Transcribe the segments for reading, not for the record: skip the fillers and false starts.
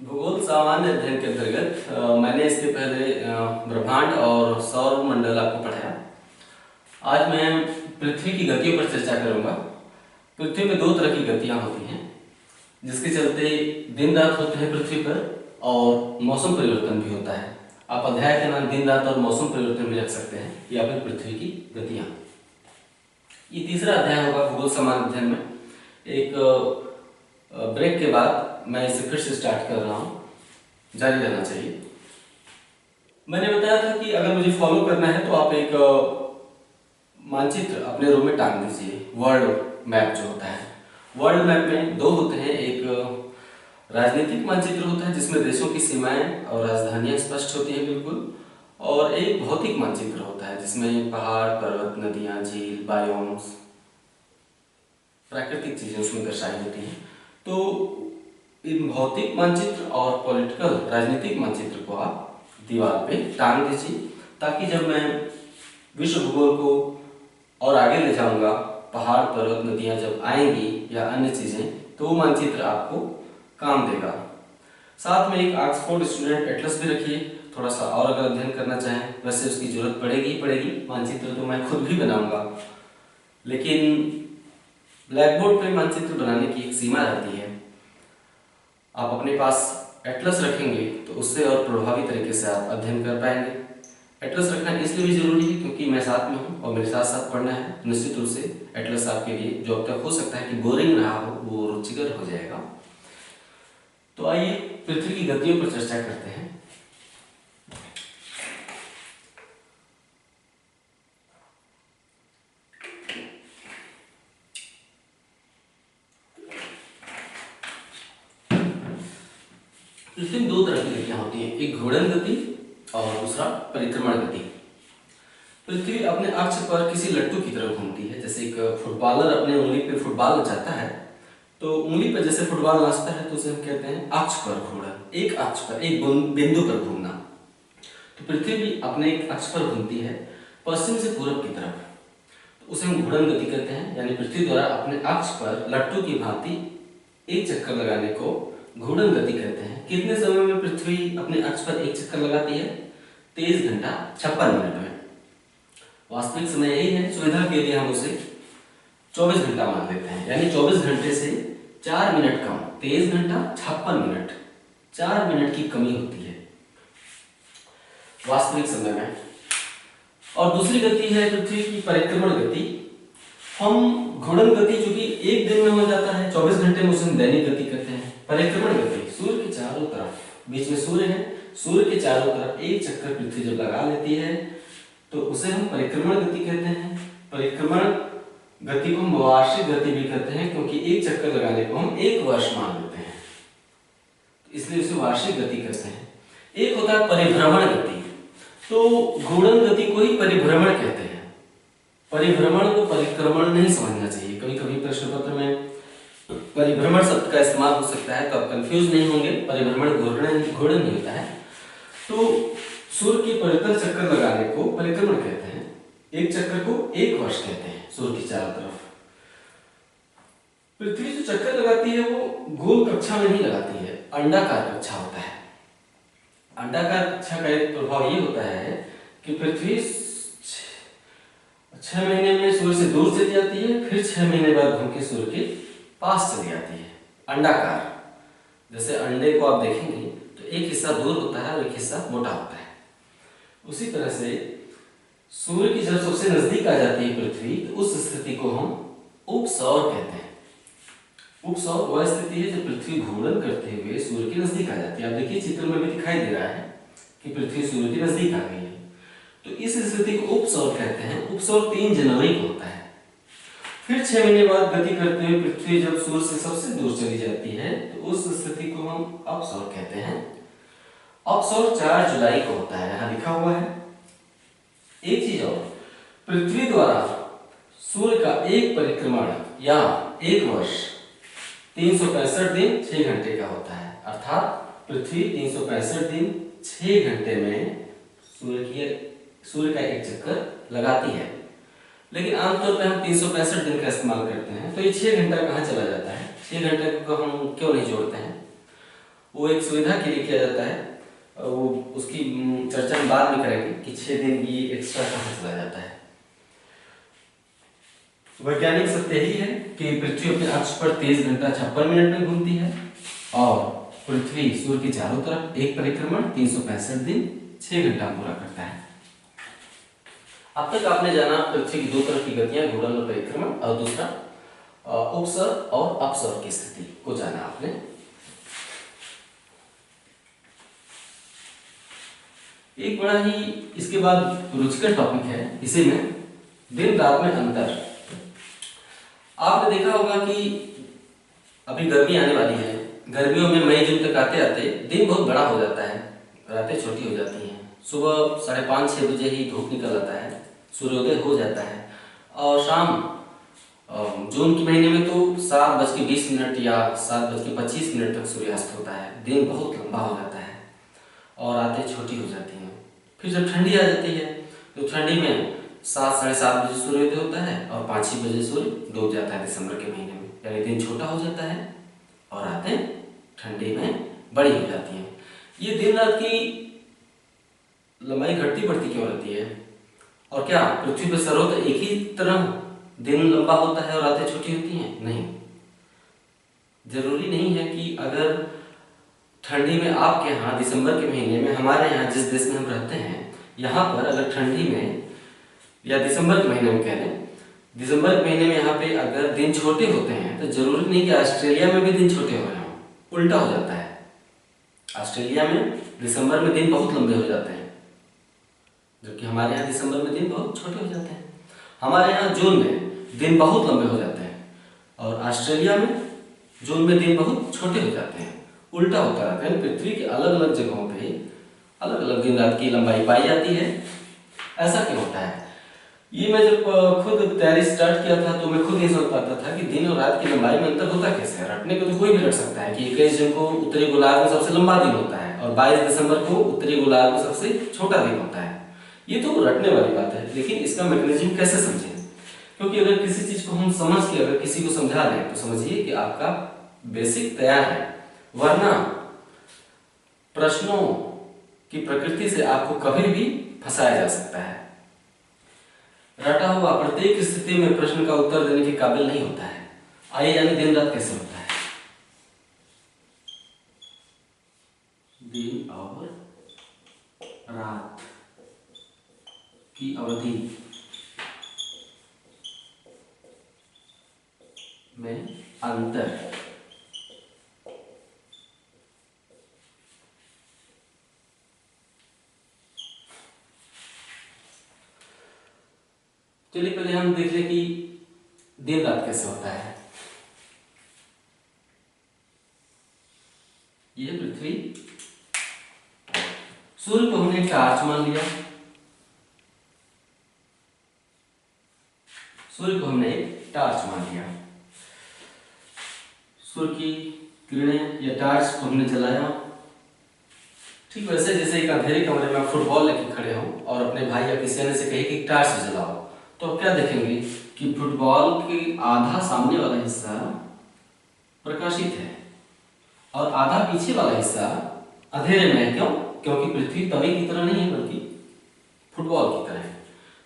भूगोल सामान्य अध्ययन के अंतर्गत मैंने इसके पहले ब्रह्मांड और सौर मंडल आपको पढ़ाया। आज मैं पृथ्वी की गतियों पर चर्चा करूंगा। पृथ्वी में दो तरह की गतियां होती हैं, जिसके चलते दिन रात होते हैं पृथ्वी पर और मौसम परिवर्तन भी होता है। आप अध्याय का नाम दिन रात और मौसम परिवर्तन भी रख सकते हैं, या फिर पृथ्वी की गतियां। ये तीसरा अध्याय होगा भूगोल सामान्य अध्ययन में। एक ब्रेक के बाद मैं इसे फिर से स्टार्ट कर रहा हूँ, जारी रहना चाहिए। मैंने बताया था कि अगर मुझे फॉलो करना है तो आप एक मानचित्र अपने रूम में टांग दीजिए। वर्ल्ड मैप जो होता है, वर्ल्ड मैप में दो होते हैं। एक राजनीतिक मानचित्र होता है जिसमें देशों की सीमाएं और राजधानियां स्पष्ट होती हैं बिल्कुल, और एक भौतिक मानचित्र होता है जिसमें पहाड़, पर्वत, नदियां, झील, बायोम्स, प्राकृतिक चीजें उसमें दर्शाई होती हैं। तो इन भौतिक मानचित्र और पॉलिटिकल राजनीतिक मानचित्र को आप दीवार पे टांग दीजिए, ताकि जब मैं विश्व भूगोल को और आगे ले जाऊंगा, पहाड़, पर्वत, नदियां जब आएंगी या अन्य चीजें, तो वो मानचित्र आपको काम देगा। साथ में एक ऑक्सफोर्ड स्टूडेंट एटलस भी रखिए, थोड़ा सा और अगर अध्ययन करना चाहें। वैसे उसकी जरूरत पड़ेगी ही पड़ेगी, मानचित्र तो मैं खुद भी बनाऊंगा, लेकिन ब्लैक बोर्ड पे मानचित्र बनाने की एक सीमा रहती है। आप अपने पास एटलस रखेंगे तो उससे और प्रभावी तरीके से आप अध्ययन कर पाएंगे। एटलस रखना इसलिए भी जरूरी है क्योंकि मैं साथ में हूँ और मेरे साथ साथ पढ़ना है। निश्चित रूप से एटलस आपके लिए, जो अब तक हो सकता है कि बोरिंग रहा हो, वो रुचिकर हो जाएगा। तो आइए पृथ्वी की गतियों पर चर्चा करते हैं। पृथ्वी में दो तरह की गतियां होती हैं, एक घूर्णन गति और दूसरा परिक्रमण गति। पृथ्वी अपने अक्ष पर किसी लट्टू की तरह घूमती है। जैसे एक फुटबॉलर अपने उंगली पे फुटबॉल नचाता है, तो उंगली पर जैसे फुटबॉल नाचता है तो उसे हम कहते हैं अक्ष पर घूर्णन, एक अक्ष पर, एक बिंदु पर घूमना। तो पृथ्वी भी अपने एक अक्ष पर घूमती है, पश्चिम से पूरब की तरफ, तो उसे हम घूर्णन गति कहते हैं। यानी पृथ्वी द्वारा अपने अक्ष पर लट्टू की भांति एक चक्कर लगाने को घूर्णन गति कहते हैं। कितने समय में पृथ्वी अपने अक्ष पर एक चक्कर लगाती है? 23 घंटा 56 मिनट में। वास्तविक समय यही है, सुविधा के लिए हम उसे 24 घंटा मान लेते हैं। यानी 24 घंटे से 4 मिनट कम, 23 घंटा 56 मिनट, 4 मिनट की कमी होती है वास्तविक समय में। और दूसरी गति है पृथ्वी की परिक्रमण गति। हम घूर्णन गति जो कि एक दिन में हो जाता है, 24 घंटे में, उसे हम दैनिक गति कहते हैं। परिक्रमण गति, सूर्य के चारों तरफ, बीच में सूर्य है, सूर्य के चारों तरफ एक चक्कर पृथ्वी जब लगा लेती है तो उसे हम परिक्रमण गति कहते हैं। परिक्रमण गति को हम वार्षिक गति भी कहते हैं, क्योंकि एक चक्कर लगाने को हम एक वर्ष मान लेते हैं, इसलिए उसे वार्षिक गति कहते हैं। एक होता है परिभ्रमण गति। तो घूर्णन गति को ही परिभ्रमण कहते हैं। परिभ्रमण को परिक्रमण नहीं समझना चाहिए। कभी कभी प्रश्न पत्र में परिभ्रमण शब्द का इस्तेमाल हो सकता है, तो आप कंफ्यूज नहीं होंगे। परिभ्रमण घूर्णन नहीं होता है। तो सूर्य की परितल चक्कर लगाने को परिक्रमण कहते हैं। एक चक्कर को एक वर्ष कहते हैं सूर्य की चारों तरफ। पृथ्वी जो चक्कर लगाती है वो गोल कक्षा में नहीं लगाती है, अंडाकार कक्षा होता है। अंडाकार कक्षा का एक प्रभाव ये होता है कि पृथ्वी 6 महीने में सूर्य से दूर चली जाती है, फिर 6 महीने बाद घूम के सूर्य के पास चली जाती है। अंडाकार, जैसे अंडे को आप देखेंगे तो एक हिस्सा दूर होता है और एक हिस्सा मोटा होता है। उसी तरह से सूर्य की जब सबसे नजदीक आ जाती है पृथ्वी, तो उस स्थिति को हम उपसौर कहते हैं। उपसौर वह स्थिति है जब पृथ्वी घूर्णन करते हुए सूर्य के नजदीक आ जाती है। आप देखिए चित्र में भी दिखाई दे रहा है कि पृथ्वी सूर्य के नजदीक आ गई है, तो इस स्थिति को उपसौर कहते हैं। उपसौर 3 जनवरी को होता है। फिर 6 महीने बाद गति करते हुए पृथ्वी जब सूर्य से सबसे दूर चली जाती है, तो उस स्थिति को हम अपसौर कहते हैं। अपसौर 4 जुलाई को होता है, यहां लिखा हुआ है। एक चीज और, पृथ्वी द्वारा सूर्य का एक परिक्रमण या एक वर्ष 365 दिन 6 घंटे का होता है। अर्थात पृथ्वी 365 दिन 6 घंटे में सूर्य का एक चक्कर लगाती है। लेकिन आमतौर पर हम 365 दिन का इस्तेमाल करते हैं, तो ये 6 घंटा कहाँ चला जाता है? 6 घंटे को हम क्यों नहीं जोड़ते हैं? वो एक सुविधा के लिए किया जाता है, वो उसकी चर्चा हम बाद में करेंगे कि 6 दिन की एक्स्ट्रा कहाँ चला जाता है। वैज्ञानिक सत्य यही है कि पृथ्वी अपने अक्ष पर 23 घंटा 56 मिनट में घूमती है और पृथ्वी सूर्य के चारों तरफ एक परिक्रमण 365 दिन 6 घंटा पूरा करता है। अब तक आपने जाना पृथ्वी की दो तरह की गतियां, घूर्णन और परिक्रमण, और दूसरा उपसर और अपसर की स्थिति को जाना आपने। एक बड़ा ही इसके बाद रुचिकर टॉपिक है, इसी में दिन रात में अंतर। आपने देखा होगा कि अभी गर्मी आने वाली है, गर्मियों में मई जून तक आते आते दिन बहुत बड़ा हो जाता है, रातें छोटी हो जाती हैं। सुबह 5:30-6 बजे ही धूप निकल आता है, सूर्योदय हो जाता है, और शाम जून के महीने में तो 7:20 या 7:25 तक सूर्यास्त होता है। दिन बहुत लंबा हो जाता है और रातें छोटी हो जाती हैं। फिर जब ठंडी आ जाती है तो ठंडी में 7-7:30 बजे सूर्योदय होता है और 5-6 बजे सूर्य डूब जाता है दिसंबर के महीने में। यानी दिन छोटा हो जाता है और रातें ठंडी में बड़ी हो जाती हैं। ये दिन रात की लंबाई घटती बढ़ती क्यों रहती है? और क्या पृथ्वी पर सर्वत्र एक ही तरह दिन लंबा होता है और रातें छोटी होती हैं? नहीं, जरूरी नहीं है कि अगर ठंडी में आपके यहाँ दिसंबर के महीने में, हमारे यहाँ जिस देश में हम रहते हैं यहाँ पर अगर ठंडी में या दिसंबर के महीने में कह लें, दिसंबर के महीने में यहाँ पे अगर दिन छोटे होते हैं तो जरूरी नहीं कि ऑस्ट्रेलिया में भी दिन छोटे हो रहे हों। उल्टा हो जाता है, ऑस्ट्रेलिया में दिसंबर में दिन बहुत लंबे हो जाते हैं, जबकि हमारे यहाँ दिसंबर में दिन बहुत छोटे हो जाते हैं। हमारे यहाँ जून में दिन बहुत लंबे हो जाते हैं और ऑस्ट्रेलिया में जून में दिन बहुत छोटे हो जाते हैं। उल्टा होता रहता है। पृथ्वी के अलग अलग जगहों पे अलग अलग दिन रात की लंबाई पाई जाती है। ऐसा क्यों होता है? ये मैं जब खुद तैयारी स्टार्ट किया था तो मैं खुद नहीं समझ पाता था कि दिन और रात की लंबाई में अंतर होता कैसे है। रटने को तो कोई भी रट सकता है कि 21 जून को उत्तरी गोलार्ध में सबसे लंबा दिन होता है और 22 दिसंबर को उत्तरी गोलार्ध में सबसे छोटा दिन होता है। ये तो रटने वाली बात है, लेकिन इसका मैकेनिज्म कैसे समझें? क्योंकि अगर किसी चीज को हम समझ के अगर किसी को समझा दें तो समझिए कि आपका बेसिक तैयार है, वरना प्रश्नों की प्रकृति से आपको कभी भी फंसाया जा सकता है। रटा हुआ प्रत्येक स्थिति में प्रश्न का उत्तर देने के काबिल नहीं होता है। आइए जाने दिन रात कैसे होता है। दिन और रात की अवधि में अंतर। चलिए पहले हम देख लें कि दिन रात कैसे होता है। यह पृथ्वी, सूर्य को हमने टार्च मान लिया, सूर्य को हमने एक टार्च मान लिया। सूर्य की किरणें या टार्च को हमने जलाया। ठीक वैसे जैसे एक अंधेरे कमरे में फुटबॉल लेके खड़े हो और अपने भाई या किसी अन्य से कहे कि टार्च जलाओ, तो आप क्या देखेंगे कि फुटबॉल की आधा सामने वाला हिस्सा प्रकाशित है और आधा पीछे वाला हिस्सा अंधेरे में है। क्यों? क्योंकि पृथ्वी तवे की तरह नहीं है बल्कि फुटबॉल की तरह है।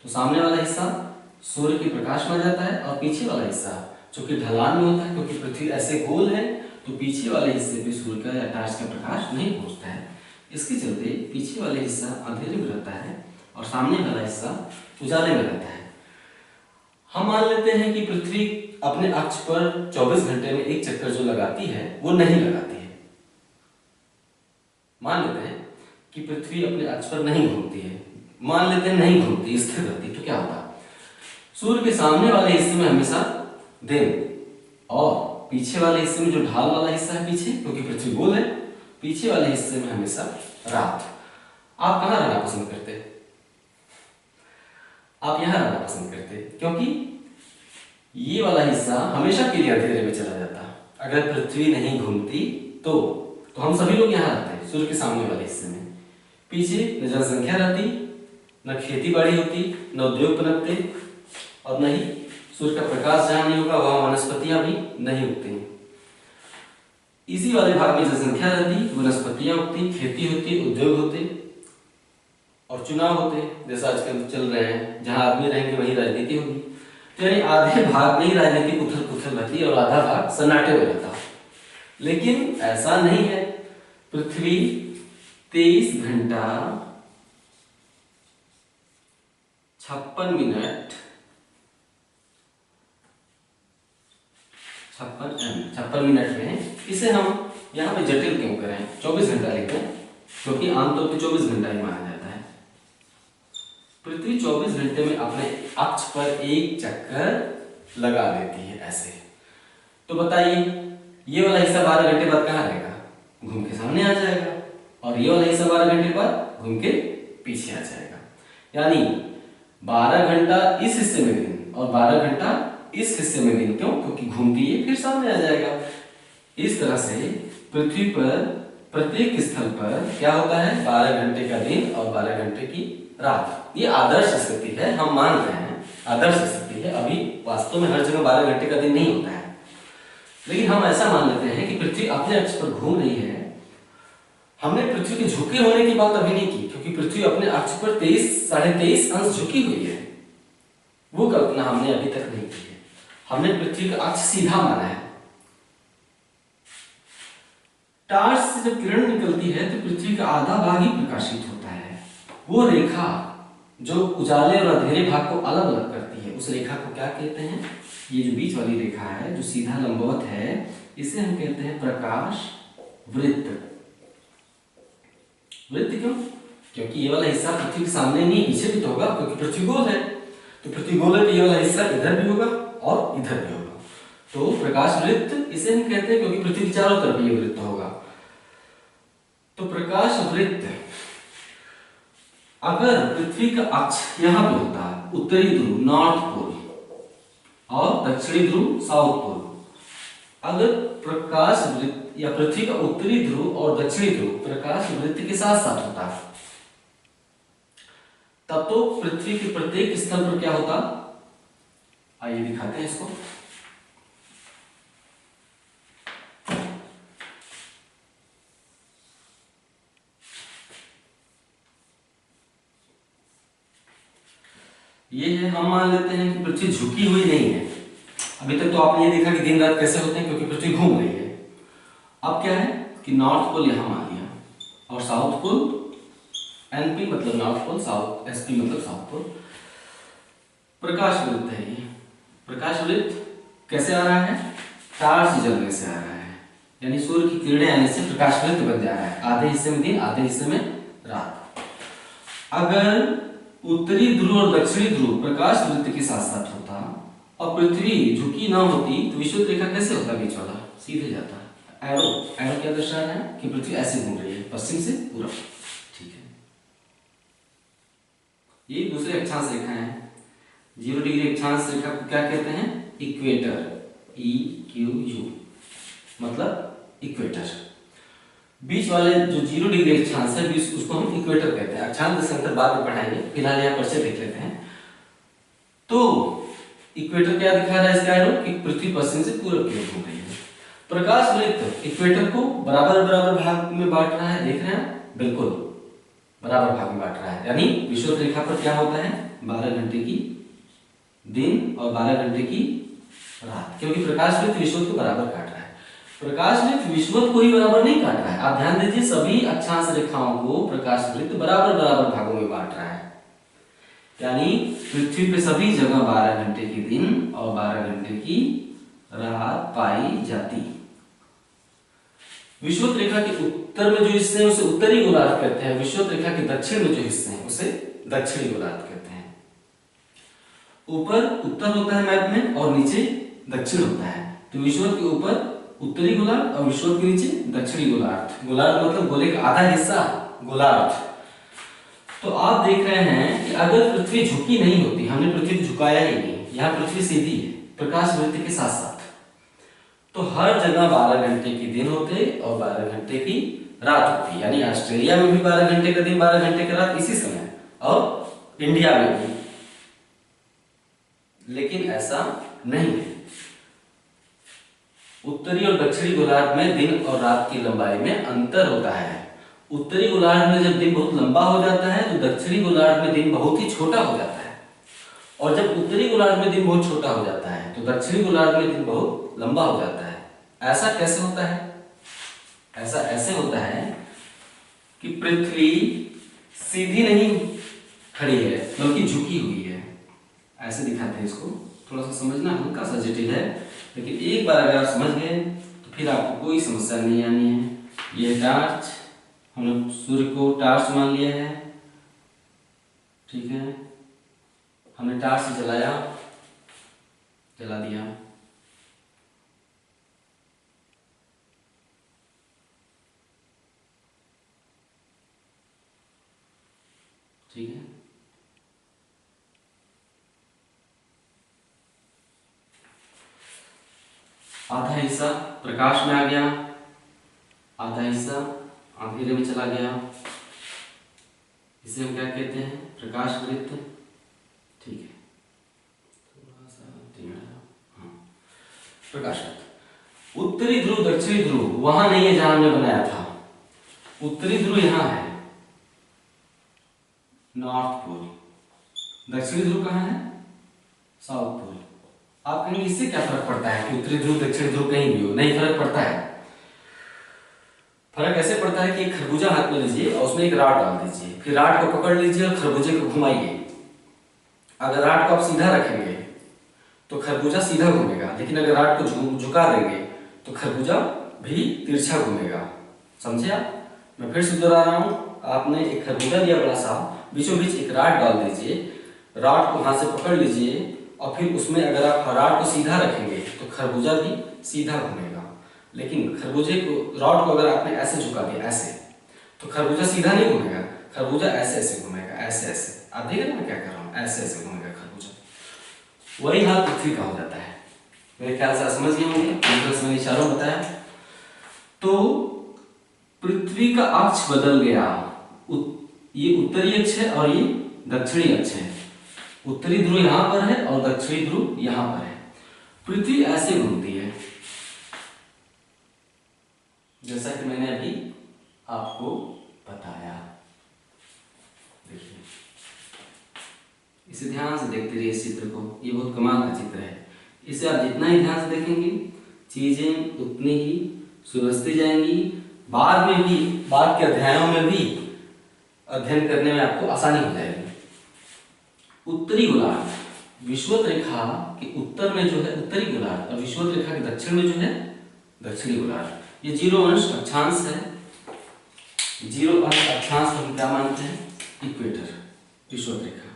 तो सामने वाला हिस्सा सूर्य के प्रकाश में जाता है और पीछे वाला हिस्सा जो कि ढलान में होता है, क्योंकि पृथ्वी ऐसे गोल है तो पीछे वाले हिस्से पे सूर्य का या टार्च का प्रकाश नहीं पहुंचता है। इसके चलते पीछे वाले हिस्सा अंधेरे में रहता है और सामने वाला हिस्सा उजाले में रहता है। हम मान लेते हैं कि पृथ्वी अपने अक्ष पर 24 घंटे में एक चक्कर जो लगाती है वो नहीं लगाती है। मान लेते हैं कि पृथ्वी अपने अक्ष पर नहीं घूमती है, मान लेते हैं नहीं घूमती, स्थिर रहती, तो क्या होता? सूर्य के सामने वाले हिस्से में हमेशा दिन और पीछे वाले हिस्से में जो ढाल वाला हिस्सा है पीछे, क्योंकि पृथ्वी गोल है, पीछे वाले हिस्से में हमेशा रात। आप कहाँ रहना पसंद करते? आप यहां रहना पसंद करते, क्योंकि ये वाला हिस्सा हमेशा के लिए अंधेरे में चला जाता। अगर पृथ्वी नहीं घूमती तो हम सभी लोग यहाँ रहते सूर्य के सामने वाले हिस्से में। पीछे न जनसंख्या रहती, न खेती बाड़ी होती, न उद्योग पनपते और न ही सूर्य का प्रकाश जहां नहीं होगा वहां वनस्पतियां भी नहीं उगती। इसी वाले भाग में जनसंख्या रहती, वनस्पतियां उगती, खेती होती, उद्योग होते और चुनाव होते, जैसा आजकल चल रहे हैं, जहां आदमी रहेंगे वहीं राजनीति होगी। तो यानी आधे भाग में ही राजनीतिक उथल पुथल रहती और आधा भाग सन्नाटे में रहता। लेकिन ऐसा नहीं है। पृथ्वी 23 घंटा 56 मिनट 56 मिनट में, इसे हम यहाँ पे जटिल क्यों करें, 24 घंटा लिखते हैं, क्योंकि आमतौर पे 24 घंटा ही माना जाता है। पृथ्वी 24 घंटे में अपने अक्ष पर एक चक्कर लगा देती है ऐसे। तो बताइए, ये वाला हिस्सा 12 घंटे बाद कहाँ रहेगा? घूम के सामने आ जाएगा, और ये वाला हिस्सा 12 घंटे बाद घूम के पीछे आ जाएगा। यानी 12 घंटा इस हिस्से में दिन और 12 घंटा इस हिस्से में दिन। क्यों? क्योंकि घूमती है फिर सामने आ जाएगा। इस तरह से पृथ्वी पर प्रत्येक स्थल पर क्या होता है? 12 घंटे का दिन और 12 घंटे की रात। ये आदर्श स्थिति है, हम मान रहे हैं आदर्श स्थिति है। अभी वास्तव में हर जगह 12 घंटे का दिन नहीं होता है, लेकिन हम ऐसा मान लेते हैं कि पृथ्वी अपने अक्ष पर घूम रही है। हमने पृथ्वी के झुके होने की बात अभी नहीं की, क्योंकि पृथ्वी अपने अक्ष पर 23-23.5 अंश झुकी हुई है। वो कल्पना हमने अभी तक नहीं की है। हमने पृथ्वी का अक्ष सीधा माना है। टार्च से जब किरण निकलती है तो पृथ्वी का आधा भाग ही प्रकाशित होता है। वो रेखा जो उजाले और अंधेरे भाग को अलग अलग करती है, उस रेखा को क्या कहते हैं? ये जो बीच वाली रेखा है, जो सीधा लंबवत है, इसे हम कहते हैं प्रकाश वृत्त। वृत्त क्यों? क्योंकि ये वाला हिस्सा पृथ्वी के सामने नहीं, पीछे भी तो होगा, क्योंकि पृथ्वी गोल है। तो पृथ्वी गोल है तो ये वाला हिस्सा इधर भी होगा और इधर भी होगा। तो प्रकाश वृत्त इसे हम कहते हैं, क्योंकि पृथ्वी के चारों तरफ ये वृत्त होगा। तो प्रकाश वृत्त, अगर पृथ्वी का अक्ष यहां पे होता है, उत्तरी ध्रुव नॉर्थ पोल और दक्षिणी ध्रुव साउथ पोल, अगर प्रकाश वृत्त या पृथ्वी का उत्तरी ध्रुव और दक्षिणी ध्रुव प्रकाश वृत्त के साथ साथ होता, तब तो पृथ्वी के प्रत्येक स्थल पर क्या होता? आइए दिखाते हैं इसको। ये है, हम मान लेते हैं कि पृथ्वी झुकी हुई नहीं है। अभी तक तो आपने ये देखा कि दिन रात कैसे होते हैं, क्योंकि पृथ्वी घूम रही है। अब क्या है कि नॉर्थ पोल यहां मान लिया और साउथ पोल, एनपी मतलब नॉर्थ पोल, साउथ एसपी मतलब साउथ पोल। प्रकाश वृत्त है ये। प्रकाश वृत्त कैसे आ रहा है? टार्च जलने से आ रहा है, यानी सूर्य की किरणें आने से प्रकाश वृत्त बन जा रहा है। आधे हिस्से में दिन, आधे हिस्से में रात। अगर उत्तरी ध्रुव और दक्षिणी ध्रुव प्रकाश वृत्त के साथ साथ होता और पृथ्वी झुकी ना होती, तो विषुवत रेखा कैसे होता? बीच वाला सीधे जाता। एरो क्या दर्शा रहा है कि पृथ्वी ऐसे घूम रही है, पश्चिम से पूरब। ठीक है, ये दूसरे अक्षांश रेखा है। 0 डिग्री अक्षांश रेखा को क्या कहते हैं? इक्वेटर, EQU मतलब इक्वेटर। बीच वाले जो 0 डिग्री अक्षांश है, उसको हम इक्वेटर कहते हैं। अक्षांश देशांतर बाद में पढ़ाएंगे, फिलहाल यहाँ परिचय देख लेते हैं। तो इक्वेटर क्या दिखा रहा है इसका एरो? कि पृथ्वी पश्चिम से पूरब की ओर घूम रही है। प्रकाश वृत्त इक्वेटर को बराबर बराबर भाग में बांट रहा है, देख रहे हैं? बिल्कुल बराबर भाग में बांट रहा है। यानी विषुवत रेखा पर क्या होता है? 12 घंटे की दिन और 12 घंटे की रात, क्योंकि प्रकाश वृत्त विषुवत को बराबर काट रहा है। प्रकाश वृत्त विषुवत को ही बराबर नहीं काट रहा है। आप ध्यान दीजिए, सभी अक्षांश रेखाओं को प्रकाश वृत्त बराबर बराबर भागों में बांट रहा है। यानी पृथ्वी पे सभी जगह 12 घंटे की दिन और 12 घंटे की रात पाई जाती। विषुवत रेखा के उत्तर में जो हिस्से हैं उसे उत्तरी गोलार्ध कहते हैं। विषुवत रेखा के दक्षिण में जो हिस्से हैं उसे दक्षिणी गोलार्ध कहते हैं। ऊपर उत्तर होता है मैप में और नीचे दक्षिण होता है। तो विषुवत के ऊपर उत्तरी गोलार्ध और विषुवत के नीचे दक्षिणी गोलार्ध। गोलार्ध मतलब गोले का आधा हिस्सा गोलार्ध। तो आप देख रहे हैं कि अगर पृथ्वी झुकी नहीं होती, हमने पृथ्वी को झुकाया ही नहीं, यहाँ पृथ्वी सीधी है प्रकाश वृत्त के साथ साथ, तो हर जगह 12 घंटे के दिन होते और 12 घंटे की रात होती। यानी ऑस्ट्रेलिया में भी 12 घंटे का दिन 12 घंटे का रात इसी समय, और इंडिया में भी। लेकिन ऐसा नहीं है। उत्तरी और दक्षिणी गोलार्ध में दिन और रात की लंबाई में अंतर होता है। उत्तरी गोलार्ध में जब दिन बहुत लंबा हो जाता है तो दक्षिणी गोलार्ध में दिन बहुत ही छोटा हो जाता है, और जब उत्तरी गोलार्ध में दिन बहुत छोटा हो जाता है तो दक्षिणी गोलार्ध में दिन बहुत लंबा हो जाता है। ऐसा कैसे होता है? ऐसा ऐसे होता है कि पृथ्वी सीधी नहीं खड़ी है बल्कि झुकी हुई है। ऐसे दिखाते हैं इसको, थोड़ा सा समझना हल्का सा जटिल है, लेकिन एक बार अगर आप समझ गए तो फिर आपको कोई समस्या नहीं आनी है। यह टार्च, हमने सूर्य को टार्च मान लिया है, ठीक है। हमने टार्च जलाया, जला दिया, ठीक है। आधा हिस्सा प्रकाश में आ गया, आधा हिस्सा अंधेरे में चला गया। इसे हम क्या कहते हैं? प्रकाश वृत्त, ठीक है। थोड़ा सा टेढ़ा, हाँ, प्रकाश वृत्त। उत्तरी ध्रुव दक्षिणी ध्रुव वहां नहीं है जहां हमने बनाया था। उत्तरी ध्रुव यहां है, नॉर्थ पोल। दक्षिणी ध्रुव कहाँ है? South pole. आप कहेंगे इससे क्या फर्क पड़ता है कि उत्तरी ध्रुव दक्षिणी ध्रुव कहीं भी हो? नहीं फर्क पड़ता है। फर्क ऐसे पड़ता है कि एक खरबूजा हाथ में लीजिए और उसमें एक राड डाल दीजिए, फिर राड को पकड़ लीजिए और खरबूजे को घुमाइए। अगर राड को आप सीधा रखेंगे तो खरबूजा सीधा घूमेगा, लेकिन अगर राड को झुका देंगे तो खरबूजा भी तिरछा घूमेगा। समझे आप? मैं फिर से दोहरा रहा हूं। आपने एक खरबूजा लिया बड़ा सा, बीचों बीच एक राड डाल दीजिए, राड को हाथ से पकड़ लीजिए और फिर उसमें अगर आप राड को सीधा रखेंगे तो खरबूजा भी सीधा घूमेगा, लेकिन खरबूजे को, रॉड को अगर आपने ऐसे झुका दिया ऐसे, तो खरबूजा सीधा नहीं घूमेगा, खरबूजा ऐसे ऐसे घूमेगा, ऐसे ऐसे। आप देख रहे हैं मैं क्या कर रहा हूँ? ऐसे ऐसे घूमेगा खरबूजा। वही हाल पृथ्वी का हो जाता है। मेरे ख्याल से आप समझ गए होंगे, मैंने इशारों बताया। तो पृथ्वी का अक्ष बदल गया। ये उत्तरी अक्ष है और ये दक्षिणी अक्ष है। उत्तरी ध्रुव यहां पर है और दक्षिणी ध्रुव यहां पर है। पृथ्वी ऐसे घूमती है जैसा कि मैंने अभी आपको बताया। देखिए, इसे ध्यान से देखते रहिए इस चित्र को, ये बहुत कमाल का चित्र है। इसे आप जितना ही ध्यान से देखेंगे चीजें उतनी ही सुलझती जाएंगी। बाद में भी, बाद के अध्यायों में भी अध्ययन करने में आपको आसानी हो जाएगी। उत्तरी गोलार्ध विषुवत रेखा के उत्तर में जो है उत्तरी गोलार्ध, और विषुवत रेखा के दक्षिण में जो है दक्षिणी गोलार्ध। ये 0 अंश अक्षांश है। 0 अंश अक्षांश हम क्या मानते हैं? इक्वेटर, विषुवत रेखा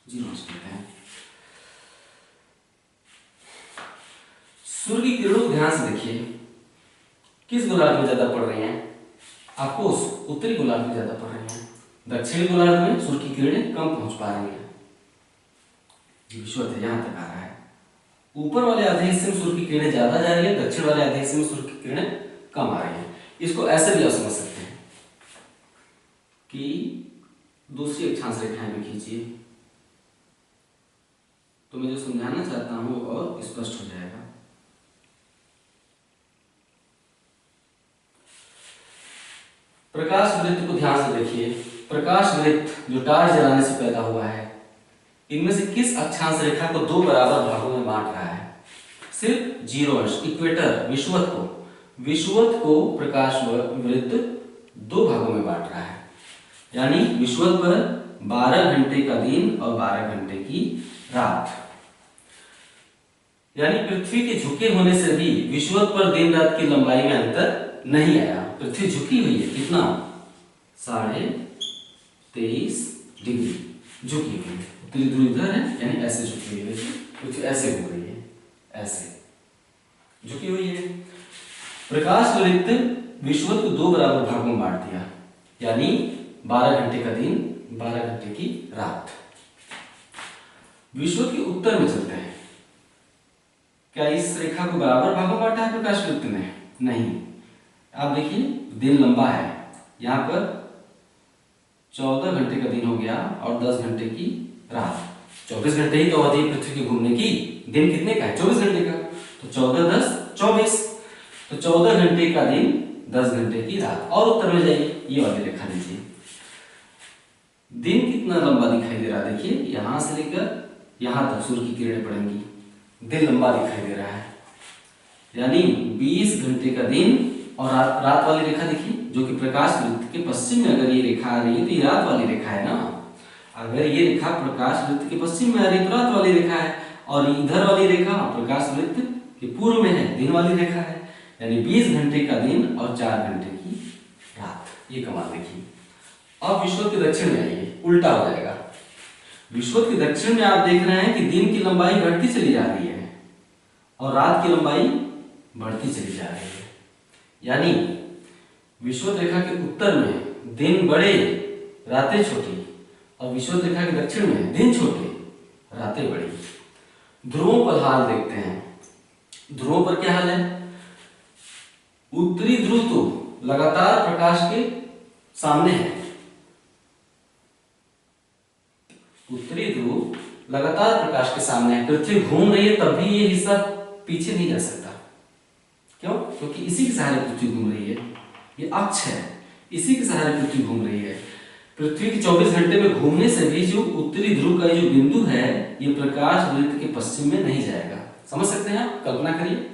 0 अंश कहते हैं। सूर्य की किरणों को ध्यान से देखिए, किस गोलार्ध में ज्यादा पड़ रही हैं? आपको उत्तरी गोलार्ध में ज्यादा पड़ रही हैं। दक्षिणी गोलार्ध में सूर्य की किरणें कम पहुंच पा रही हैं। विषुवत है, यहां तक आ रहा है। ऊपर वाले आधे हिस्से में सूर्य की किरणें ज्यादा जा रही है, दक्षिण वाले आधे हिस्से में सूर्य की किरणें कम आ रही हैं। इसको ऐसे भी आप समझ सकते हैं कि दूसरी अक्षांश रेखाएं भी खींचिए, तो मैं जो समझाना चाहता हूं और स्पष्ट हो जाएगा। प्रकाश वृत्त को ध्यान से देखिए। प्रकाश वृत्त जो टार्च जलाने से पैदा हुआ है, इनमें से किस अक्षांश रेखा को 2 बराबर भागों में बांट रहा है? सिर्फ 0 अंश, इक्वेटर, विषुवत को प्रकाश वृत्त 2 भागों में बांट रहा है। यानी विषुवत पर 12 घंटे का दिन और 12 घंटे की रात। यानी पृथ्वी के झुके होने से भी विषुवत पर दिन रात की लंबाई में अंतर नहीं आया। पृथ्वी झुकी हुई है, कितना? 23.5 डिग्री झुकी हुई है। उत्तरी ध्रुव इधर है, यानी ऐसे झुकी हुई है। पृथ्वी ऐसे घूम रही है, ऐसे झुकी हुई है। प्रकाश वृत्त विषुवत को 2 बराबर भागों में बांट दिया, यानी 12 घंटे का दिन, 12 घंटे की रात। विषुवत के उत्तर में चलते हैं। क्या इस रेखा को बराबर भागों में बांटा है प्रकाश वृत्त ने? नहीं। आप देखिए, दिन लंबा है, यहां पर 14 घंटे का दिन हो गया और 10 घंटे की रात। 24 घंटे ही तो अवधि पृथ्वी के घूमने की। दिन कितने का है? 24 घंटे का। तो 14 10 का दिन, 10 घंटे की रात। और उत्तर में जाइए, ये वाली रेखा लीजिए। दिन कितना लंबा दिखाई दे रहा है, देखिए यहां से लेकर यहां तक सूर्य की किरणें पड़ेंगी, दिन लंबा दिखाई दे रहा है, यानी 20 घंटे का दिन। और रात वाली रेखा देखिए, जो कि प्रकाश वृत्त के पश्चिम में अगर ये रेखा आ रही है तो ये रात वाली रेखा है ना। अगर ये रेखा प्रकाश वृत्त के पश्चिम में आ रही है तो रात वाली रेखा है, और इधर वाली रेखा प्रकाश वृत्त के पूर्व में है, दिन वाली रेखा है। यानी 20 घंटे का दिन और 4 घंटे की रात। ये कमाल देखिए। अब विषुवत के दक्षिण में आइए, उल्टा हो जाएगा। विषुवत के दक्षिण में आप देख रहे हैं कि दिन की लंबाई घटती चली जा रही है और रात की लंबाई बढ़ती चली जा रही है। यानी विषुवत रेखा के उत्तर में दिन बड़े, रातें छोटी, और विषुवत रेखा के दक्षिण में दिन छोटे, रातें बड़ी। ध्रुवों पर हाल देखते हैं। ध्रुवों पर क्या हाल है? उत्तरी ध्रुव तो लगातार प्रकाश के सामने है, उत्तरी ध्रुव लगातार प्रकाश के सामने है। पृथ्वी घूम रही है तब भी ये हिस्सा पीछे नहीं जा सकता। क्यों? क्योंकि इसी के सहारे पृथ्वी घूम रही है, ये अक्ष है, इसी के सहारे पृथ्वी घूम रही है। पृथ्वी के 24 घंटे में घूमने से भी जो उत्तरी ध्रुव का जो बिंदु है, ये प्रकाश वृत्त के पश्चिम में नहीं जाएगा। समझ सकते हैं आप? कल्पना करिए,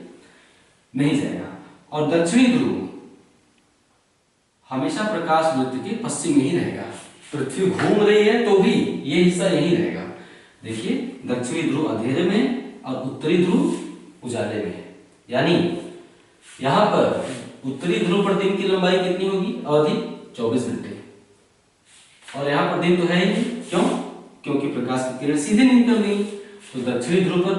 नहीं जाएगा। और दक्षिणी ध्रुव हमेशा प्रकाश वृत्त के पश्चिम में ही रहेगा। पृथ्वी घूम रही है तो भी ये हिस्सा यही रहेगा। देखिए, दक्षिणी ध्रुव अंधेरे में और उत्तरी ध्रुव उजाले में है। यानी यहां पर उत्तरी ध्रुव पर दिन की लंबाई कितनी होगी? अवधि 24 घंटे। और यहां पर दिन तो है ही नहीं। क्यों? क्योंकि प्रकाश की किरण सीधे निकल गई। तो दक्षिणी ध्रुव पर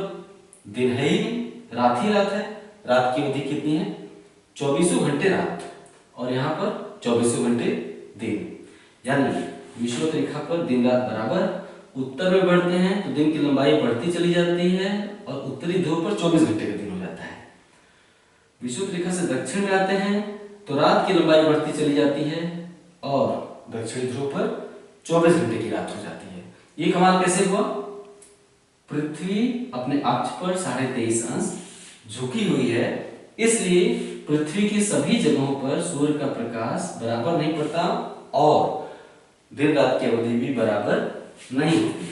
दिन है ही नहीं, रात ही रात है। रात की अवधि कितनी है? 24 घंटे रात, और यहाँ पर 24 घंटे दिन। यानी विषुवत रेखा पर दिन रात बराबर। उत्तर में बढ़ते हैं तो दिन की लंबाई बढ़ती चली जाती है और उत्तरी ध्रुव पर 24 घंटे का दिन हो जाता है। विषुवत रेखा से दक्षिण में आते हैं तो रात की लंबाई बढ़ती चली जाती है और दक्षिणी ध्रुव पर 24 घंटे की रात हो जाती है। ये कमाल कैसे हुआ? पृथ्वी अपने अक्ष पर 23.5 अंश झुकी हुई है, इसलिए पृथ्वी की सभी जगहों पर सूर्य का प्रकाश बराबर नहीं पड़ता और दिन रात की अवधि भी बराबर नहीं होती।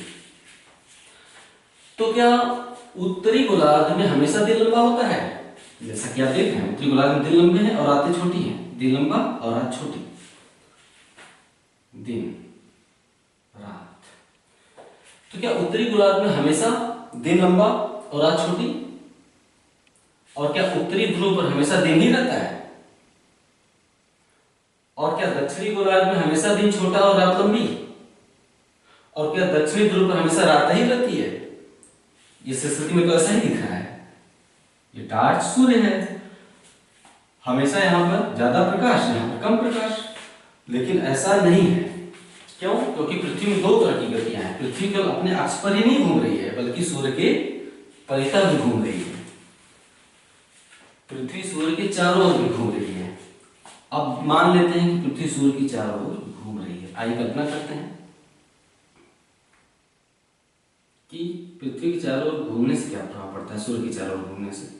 तो क्या उत्तरी गोलार्ध में हमेशा दिन लंबा होता है? जैसा कि आप देख रहे हैं, उत्तरी गोलार्ध में दिन लंबे हैं और रातें छोटी हैं। दिन लंबा और रात छोटी। दिन रात। तो क्या उत्तरी गोलार्ध में हमेशा दिन लंबा और रात छोटी? और क्या उत्तरी ध्रुव पर हमेशा दिन ही रहता है? और क्या दक्षिणी गोलार्ध में हमेशा दिन छोटा और रात लंबी? और क्या दक्षिणी ध्रुव पर हमेशा रात ही रहती है? इस स्थिति में तो ऐसा ही दिख रहा है। ये टार्च सूर्य है, हमेशा यहां पर ज्यादा प्रकाश, यहां पर कम प्रकाश। लेकिन ऐसा नहीं है। क्यों? क्योंकि पृथ्वी में दो तरह की गतियां हैं। पृथ्वी केवल अपने अक्ष पर ही नहीं घूम रही है, बल्कि सूर्य के परितः भी घूम रही है। पृथ्वी सूर्य के चारों ओर भी घूम रही है। अब मान लेते हैं कि पृथ्वी सूर्य की चारों ओर घूम रही है। आइए कल्पना करते हैं कि पृथ्वी के चारों ओर घूमने से क्या प्रभाव पड़ता है, सूर्य के चारों ओर घूमने से।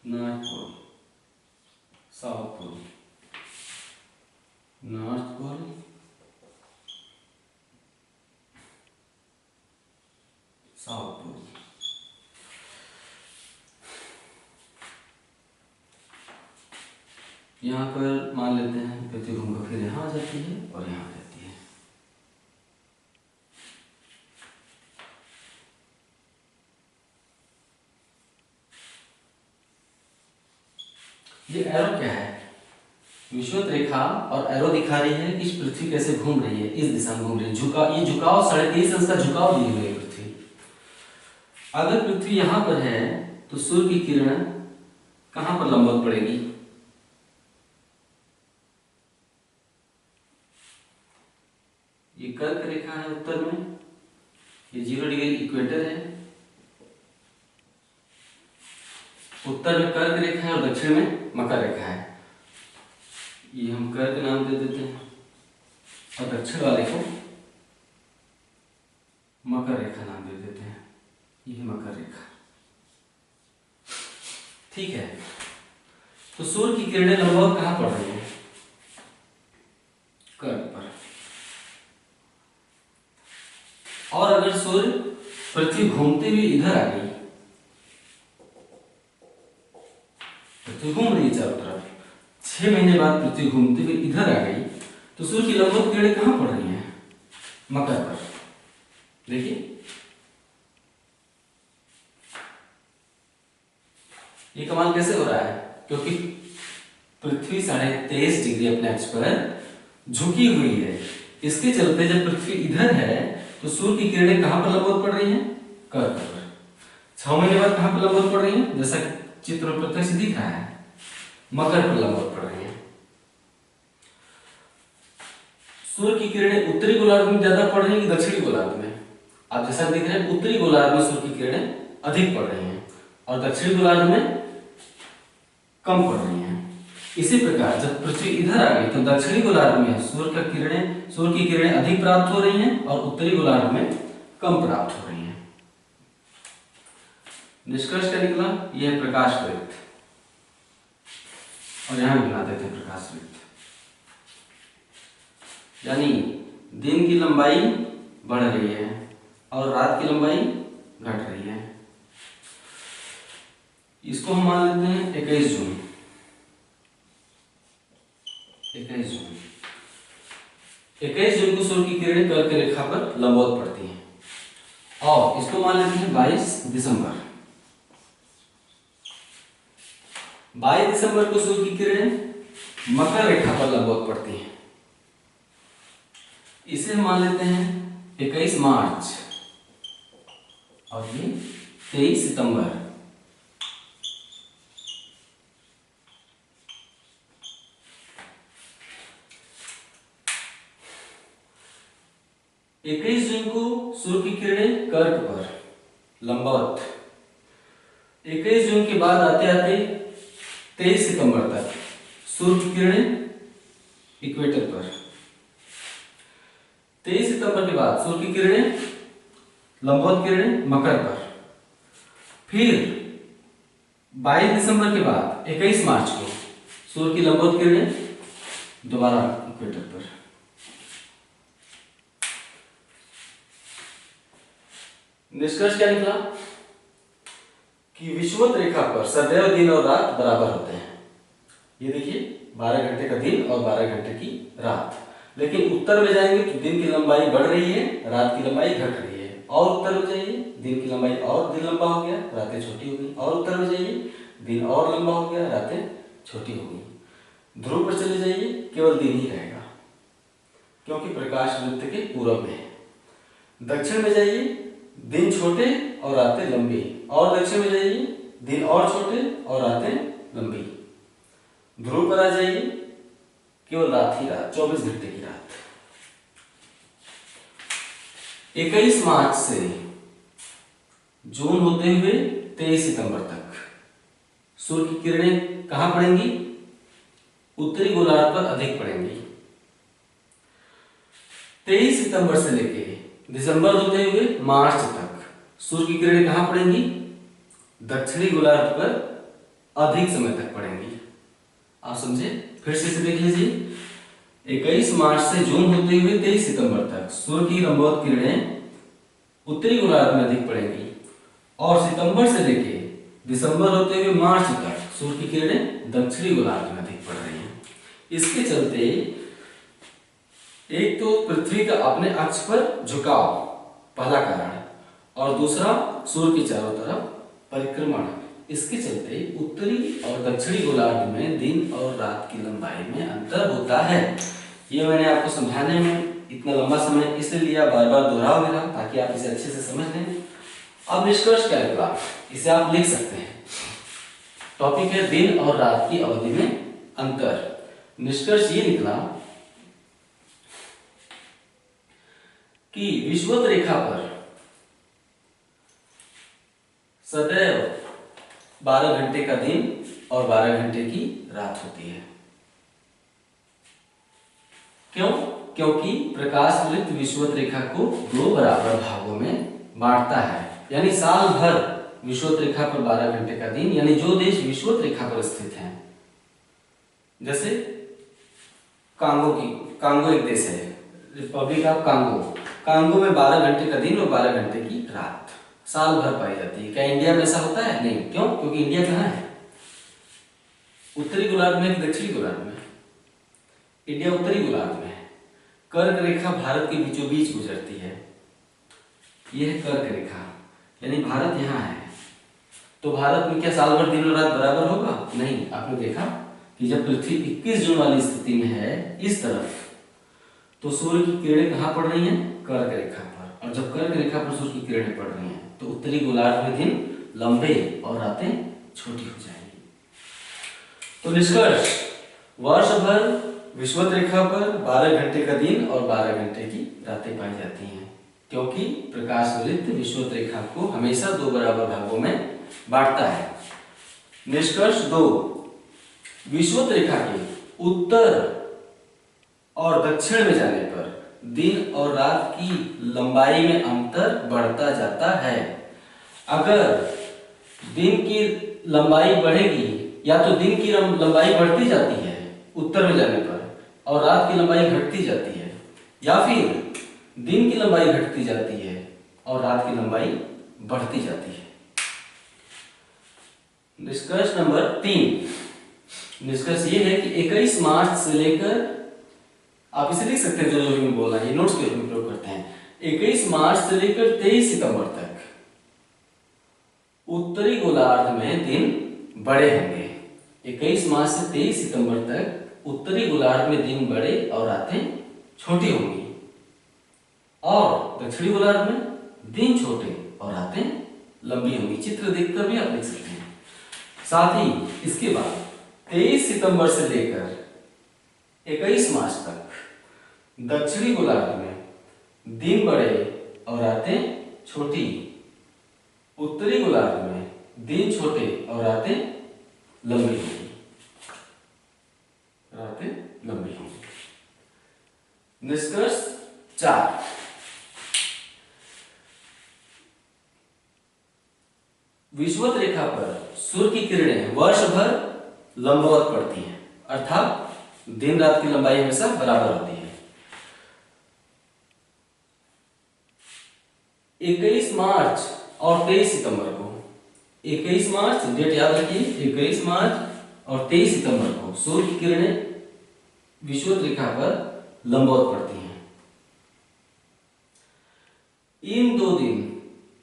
North pole, south pole, north pole, south pole. यहाँ पर मान लेते हैं पृथ्वी घूमकर फिर यहाँ आ जाती है और यहाँ आ जाती है। ये एरो क्या है? विषुवत रेखा और एरो दिखा रही है कि पृथ्वी कैसे घूम रही है, इस दिशा में घूम रही है। ये झुकाव 23.5 अंश का झुकाव दी हुई है पृथ्वी। अगर पृथ्वी यहां पर है तो सूर्य की किरण कहां पर लंबवत पड़ेगी? ये कर्क रेखा है उत्तर में, ये 0 डिग्री इक्वेटर है। उत्तर में कर्क रेखा है और दक्षिण में मकर रेखा है। ये हम कर्क नाम दे देते हैं और दक्षिण वाले को मकर रेखा नाम दे देते हैं। ये मकर रेखा, ठीक है। तो सूर्य की किरणें लंबवत कहां पड़ रही है? कर्क पर। और अगर सूर्य पृथ्वी घूमते हुए इधर आ गई, पृथ्वी घूम रही है चारों तरफ, 6 महीने बाद पृथ्वी घूमते हुए इधर आ गई, तो सूर्य की लंबवत किरणें कहां पड़ रही हैं? मकर पर। देखिए ये कमाल कैसे हो रहा है? क्योंकि पृथ्वी 23.5 डिग्री अपने अक्ष पर झुकी हुई है। इसके चलते जब पृथ्वी इधर है तो सूर्य की किरणें कहां पर लंबवत पड़ रही हैं? कर्क पर। 6 महीने बाद कहां पर लंबवत पड़ रही हैं? जैसा चित्र में प्रत्यक्ष दिख रहा है, मकर पर लंबवत पड़ रही हैं। सूर्य की किरणें उत्तरी गोलार्ध में ज्यादा पड़ रही हैं कि दक्षिणी गोलार्ध में? आप जैसा देख रहे हैं, उत्तरी गोलार्ध में सूर्य की किरणें अधिक पड़ रही हैं और दक्षिणी गोलार्ध में कम पड़ रही हैं। इसी प्रकार जब पृथ्वी इधर आ गई तो दक्षिणी गोलार्ध में सूर्य की किरणें अधिक प्राप्त हो रही हैं और उत्तरी गोलार्ध में कम प्राप्त हो रही हैं। निष्कर्ष क्या निकला? यह है प्रकाश वृत्त, और यहां भी बना देते हैं प्रकाश वृत्त। यानी दिन की लंबाई बढ़ रही है और रात की लंबाई घट रही है। इसको हम मान लेते हैं 21 जून। 21 जून को सूर्य की किरणें कर्क रेखा पर लंबवत पड़ती हैं। और इसको मान लेते हैं 22 दिसंबर। 22 दिसंबर को सूर्य की किरणें मकर रेखा पर लंबवत पड़ती हैं। इसे हम मान लेते हैं 21 मार्च और ये 23 सितंबर। इक्कीस जून को सूर्य की किरणें कर्क पर लंबवत। 21 जून के बाद आते आते 23 सितंबर तक सूर्य की किरणें इक्वेटर पर। 23 सितंबर के बाद सूर्य की किरणें लंबवत किरणें मकर पर। फिर 22 दिसंबर के बाद 21 मार्च को सूर्य की लंबवत किरणें दोबारा इक्वेटर पर। निष्कर्ष क्या निकला कि विषुवत रेखा पर सदैव दिन और रात बराबर होते हैं। ये देखिए 12 घंटे का दिन और 12 घंटे की रात। लेकिन उत्तर में जाएंगे तो दिन की लंबाई बढ़ रही है, रात की लंबाई घट रही है। और उत्तर में जाइए, दिन की लंबाई और दिन लंबा हो गया, रातें छोटी हो गई। और उत्तर में जाइए, दिन और लंबा हो गया, रातें छोटी हो गई। ध्रुव पर चले जाइए, केवल दिन ही रहेगा क्योंकि प्रकाश वृत्त के पूर्व में है। दक्षिण में जाइए, दिन छोटे और रातें लंबी। और दक्षिण में जाइए, दिन और छोटे और रातें लंबी। ध्रुव पर आ जाइए, केवल रात ही रात, 24 घंटे की रात। 21 मार्च से जून होते हुए 23 सितंबर तक सूर्य की किरणें कहां पड़ेंगी? उत्तरी गोलार्ध पर अधिक पड़ेंगी। 23 सितंबर से लेकर दिसंबर होते हुए मार्च तक सूर्य की किरणें कहां पड़ेंगी? दक्षिणी गोलार्ध पर अधिक समय तक पड़ेंगी। आप समझे? फिर से इसे देख लीजिए। 21 मार्च से जून होते हुए 23 सितंबर तक सूर्य की लंबवत किरणें उत्तरी गोलार्ध में अधिक पड़ेंगी और सितंबर से लेकर दिसंबर होते हुए मार्च तक सूर्य की किरणें दक्षिणी गोलार्ध में अधिक पड़ रही हैं। इसके चलते एक तो पृथ्वी का अपने अक्ष पर झुकाव पहला कारण, और दूसरा सूर्य के चारों तरफ परिक्रमण। इसके चलते उत्तरी और दक्षिणी गोलार्ध में दिन और रात की लंबाई में अंतर होता है। ये मैंने आपको समझाने में इतना लंबा समय इसलिए लिया, बार बार दोहराव मेरा, ताकि आप इसे अच्छे से समझ लें। अब निष्कर्ष क्या निकला, इसे आप लिख सकते हैं। टॉपिक है दिन और रात की अवधि में अंतर। निष्कर्ष ये निकला कि विषुवत रेखा पर सदैव 12 घंटे का दिन और 12 घंटे की रात होती है। क्यों? क्योंकि प्रकाश वृत्त विषुवत रेखा को 2 बराबर भागों में बांटता है। यानी साल भर विषुवत रेखा पर 12 घंटे का दिन, यानी जो देश विषुवत रेखा पर स्थित हैं, जैसे कांगो एक देश है, रिपब्लिक ऑफ कांगो में 12 घंटे का दिन और 12 घंटे की रात साल भर पाई जाती है। क्या इंडिया में ऐसा होता है? नहीं। क्यों? क्योंकि इंडिया कहाँ है? उत्तरी गोलार्ध में कि दक्षिणी गोलार्ध में? इंडिया उत्तरी गोलार्ध में है। कर्क रेखा भारत के बीचों बीच गुजरती है, यह है कर्क रेखा, यानी भारत यहाँ है। तो भारत में क्या साल भर दिन और रात बराबर होगा? नहीं। आपने देखा कि जब पृथ्वी 21 जून वाली स्थिति में है इस तरफ, तो सूर्य की किरणें कहाँ पड़ रही हैं? कर्क रेखा पर। और जब कर्क रेखा पर सूर्य की किरणें पड़ रही हैं तो उत्तरी गोलार्ध में दिन लंबे और रातें छोटी हो जाएंगी। तो निष्कर्ष, वर्ष भर विषुवत रेखा पर 12 घंटे का दिन और 12 घंटे की रातें पाई जाती हैं, क्योंकि प्रकाश वृत्त विषुवत रेखा को हमेशा 2 बराबर भागों में बांटता है। निष्कर्ष 2, विषुवत रेखा के उत्तर और दक्षिण में जाने पर दिन और रात की लंबाई में अंतर बढ़ता जाता है। अगर दिन की लंबाई बढ़ेगी, या तो दिन की लंबाई बढ़ती जाती है उत्तर में जाने पर और रात की लंबाई घटती जाती है, या फिर दिन की लंबाई घटती जाती है और रात की लंबाई बढ़ती जाती है। निष्कर्ष नंबर 3, निष्कर्ष ये है कि 21 मार्च से लेकर, आप इसे लिख सकते हैं जो भी मैं बोल रहा है, ये नोट्स के रूप में प्रयोग करते हैं। 21 मार्च से लेकर 23 सितंबर तक उत्तरी गोलार्ध में दिन बड़े होंगे। 21 मार्च से 23 सितंबर तक उत्तरी गोलार्ध में दिन बड़े और रातें छोटी होंगी, और दक्षिणी गोलार्ध में दिन छोटे और रातें लंबी होंगी। चित्र देखकर भी आप लिख सकते हैं। साथ ही इसके बाद 23 सितंबर से लेकर 21 मार्च तक दक्षिणी गोलार्ध में दिन बड़े और रातें छोटी, उत्तरी गोलार्ध में दिन छोटे और रातें लंबी होंगी। निष्कर्ष 4, विषुवत रेखा पर सूर्य की किरणें वर्ष भर लंबवत पड़ती हैं, अर्थात दिन रात की लंबाई हमेशा बराबर होती है। 21 मार्च और 23 सितंबर को, 21 मार्च डेट याद रखिए, 21 मार्च और 23 सितंबर को सूर्य की किरणें विषुवत रेखा पर लंबवत पड़ती हैं। इन 2 दिन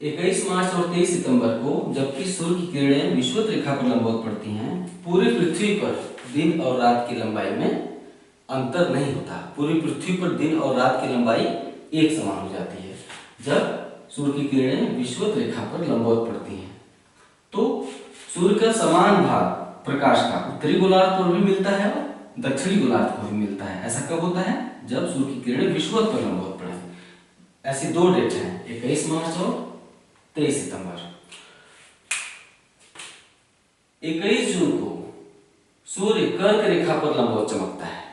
21 मार्च और 23 सितंबर को जबकि सूर्य की किरणें विषुवत रेखा पर लंबवत पड़ती हैं, पूरी पृथ्वी पर दिन और रात की लंबाई में अंतर नहीं होता। पूरी पृथ्वी पर दिन और रात की लंबाई एक समान हो जाती है जब सूर्य की किरणें विषुवत रेखा पर लंबवत पड़ती हैं। तो सूर्य का समान भाग प्रकाश का उत्तरी गोलार्ध को भी मिलता है और दक्षिणी गोलार्ध को भी मिलता है। ऐसा कब होता है? जब सूर्य की किरणें विषुवत पर लंबवत पड़े। ऐसी 2 डेट हैं, 21 मार्च और 23 सितंबर। 21 जून को सूर्य कर्क रेखा पर लंबवत चमकता है।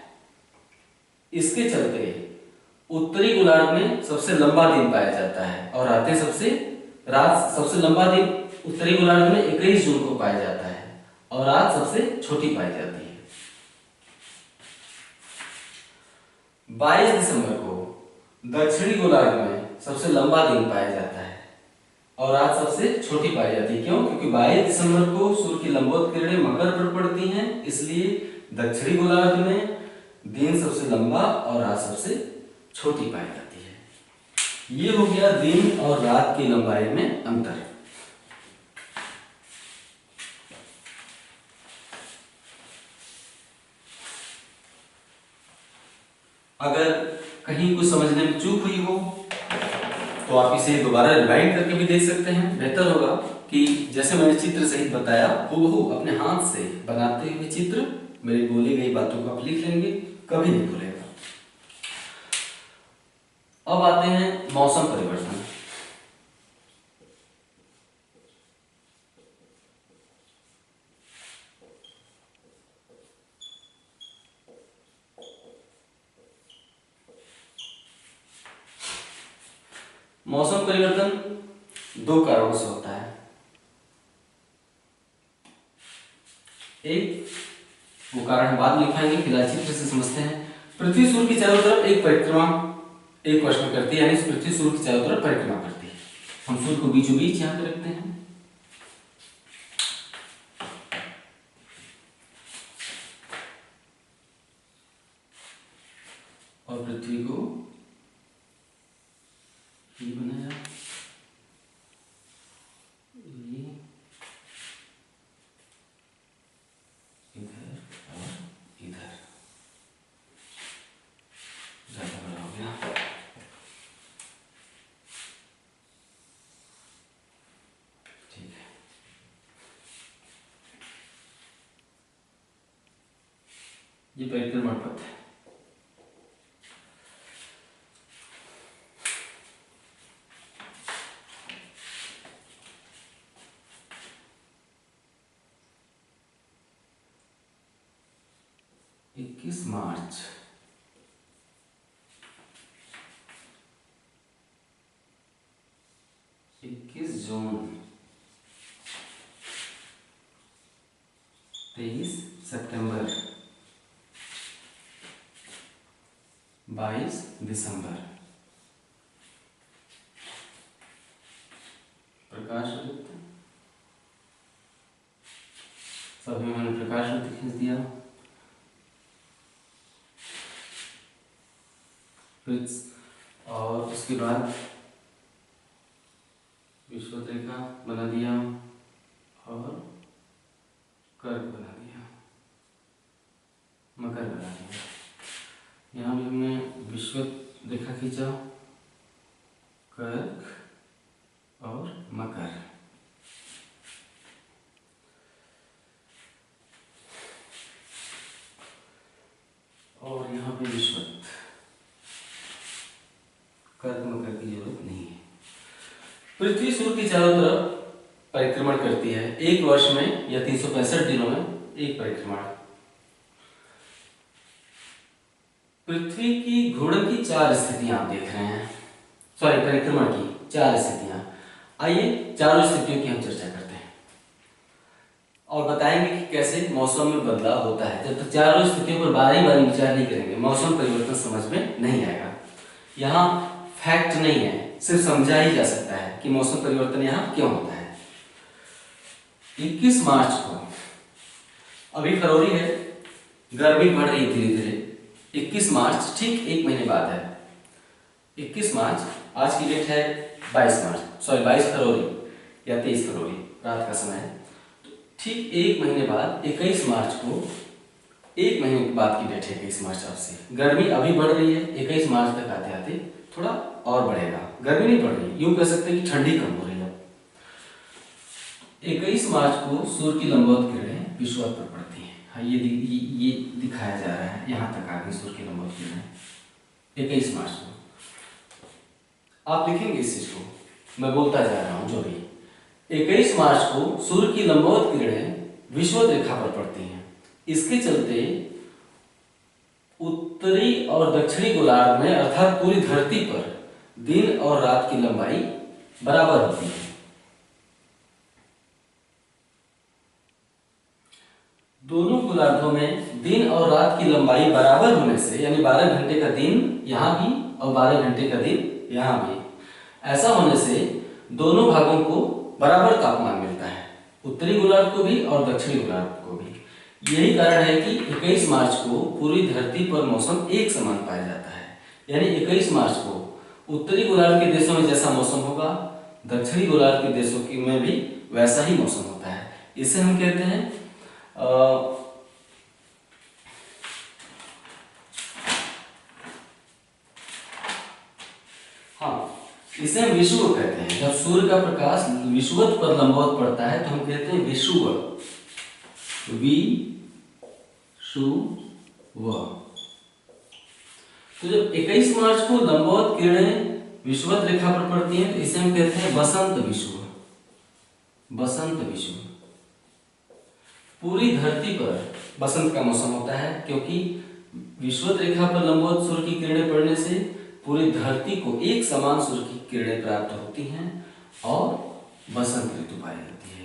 इसके चलते उत्तरी गोलार्ध में सबसे लंबा दिन पाया जाता है और रात सबसे लंबा दिन उत्तरी गोलार्ध में 21 जून को पाया जाता है और रात सबसे छोटी पाई जाती है। 22 दिसंबर को दक्षिणी गोलार्ध में सबसे लंबा दिन पाया जाता है और रात सबसे छोटी पाई जाती है। क्यों? क्योंकि 22 दिसंबर को सूर्य की लंबवत किरणें मकर पर पड़ती हैं, इसलिए दक्षिणी गोलार्ध में दिन सबसे लंबा और रात सबसे छोटी पाई जाती है। ये हो गया दिन और रात की लंबाई में अंतर। अगर कहीं कुछ समझने में चूक हुई हो तो आप इसे दोबारा रिवाइंड करके भी देख सकते हैं। बेहतर होगा कि जैसे मैंने चित्र सहित बताया हूबहू अपने हाथ से बनाते हुए चित्र मेरी बोली गई बातों को आप लिख लेंगे, कभी नहीं भूलेगा। अब आते हैं मौसम परिवर्तन। मौसम परिवर्तन दो कारणों से होता है। एक वो कारण हम बाद में लिखाएंगे, फिलहाल चित्र से समझते हैं। पृथ्वी सूर्य की चारों तरफ एक परिक्रमा एक वर्ष में करती है, यानी पृथ्वी सूर्य की चारों तरफ परिक्रमा करती है। हम सूर्य को बीचों बीच यहाँ पे रखते हैं और पृथ्वी को ये बनाया, ये इधर और इधर, ज्यादा बड़ा हो गया। ठीक है, ये परिक्रमण पथ है। मार्च 21 जून 23 सितंबर 22 दिसंबर। प्रकाश वृत्त सभी मैंने प्रकाश वृत्त खींच दिया। और उसके बाद विषुवत रेखा बना दिया और कर्क बना दिया, मकर बना दिया। यहाँ भी हमने विषुवत रेखा खींचा, कर्क और मकर। और यहाँ पे विषुवत, कर्क मकर की जरूरत नहीं है। पृथ्वी सूर्य की चारों तरफ परिक्रमण करती है एक वर्ष में या 365 दिनों में एक परिक्रमण। पृथ्वी की घूर्णन की 4 स्थितियां आप देख रहे हैं, सॉरी परिक्रमण की 4 स्थितियां। आइए चारों स्थितियों की हम चर्चा करते हैं और बताएंगे कि कैसे मौसम में बदलाव होता है। जब तक चारों स्थितियों पर बारी बारी विचार नहीं करेंगे मौसम परिवर्तन समझ में नहीं आएगा। यहाँ फैक्ट नहीं है, सिर्फ समझा ही जा सकता है कि मौसम परिवर्तन यहाँ क्यों होता है। 21 मार्च को, अभी फरवरी है, गर्मी बढ़ रही धीरे धीरे। 21 मार्च ठीक एक महीने बाद है। 21 मार्च, आज की डेट है 22 मार्च, सॉरी 22 फरवरी या 23 फरवरी, रात का समय है। तो ठीक एक महीने बाद 21 मार्च को, एक महीने बाद की डेट है 21 मार्च आपसे। गर्मी अभी बढ़ रही है, 21 मार्च तक आते आते थोड़ा और बढ़ेगा। गर्मी नहीं बढ़ रही, यूं कह सकते हैं कि ठंडी कम हो रही है। 21 मार्च को सूर्य की लंबवत किरणें विषुवत पर पड़ती हैं। हाँ, ये दिखाया जा रहा है, यहाँ तक आ गई सूर्य की लंबवत किरणें 21 मार्च को। आप लिखेंगे इस चीज को, मैं बोलता जा रहा हूं जो भी। 21 मार्च को सूर्य की लंबवत किरणें विषुवत रेखा पर पड़ती हैं। इसके चलते उत्तरी और दक्षिणी गोलार्ध में अर्थात पूरी धरती पर दिन और रात की लंबाई बराबर होती है। दोनों गोलार्धों में दिन और रात की लंबाई बराबर होने से, यानी 12 घंटे का दिन यहाँ भी और 12 घंटे का दिन यहाँ भी, ऐसा होने से दोनों भागों को बराबर तापमान मिलता है, उत्तरी गोलार्ध को भी और दक्षिणी गोलार्ध को भी। यही कारण है कि 21 मार्च को पूरी धरती पर मौसम एक समान पाया जाता है। यानी 21 मार्च को उत्तरी गोलार्ध के देशों में जैसा मौसम होगा, दक्षिणी गोलार्ध के देशों की में भी वैसा ही मौसम होता है। इसे हम कहते हैं इसे हम विषुव कहते हैं। जब सूर्य का प्रकाश विषुवत पर लंबवत पड़ता है तो हम कहते हैं विषुव, विषुव। तो जब 21 मार्च को लंबवत किरणें विषुवत रेखा पर पड़ती हैं तो इसे हम कहते हैं बसंत विषुव, बसंत विषुव। पूरी धरती पर बसंत का मौसम होता है क्योंकि विषुवत रेखा पर लंबवत सूर्य की किरणें पड़ने से पूरी धरती को एक समान सूर्य की किरणें प्राप्त होती हैं और बसंत ऋतु पाई जाती है।